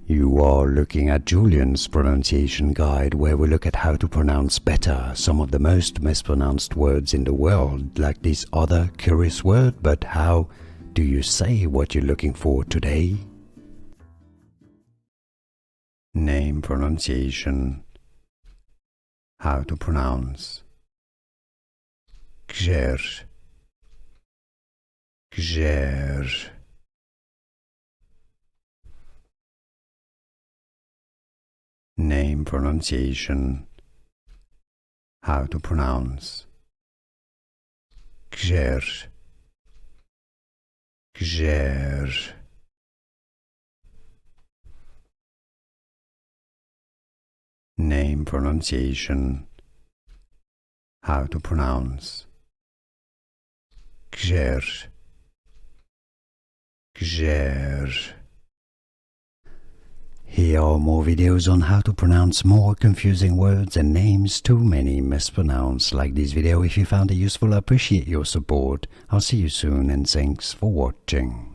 You are looking at Julian's pronunciation guide, where we look at how to pronounce better some of the most mispronounced words in the world, like this other curious word. But how do you say what you're looking for today? Name pronunciation. How to pronounce Gjergj, Gjergj. Name pronunciation. How to pronounce Gjergj, Gjergj. Name pronunciation. How to pronounce Gjergj, Gjergj. Here are more videos on how to pronounce more confusing words and names too many mispronounced. Like this video if you found it useful. I appreciate your support. I'll see you soon and thanks for watching.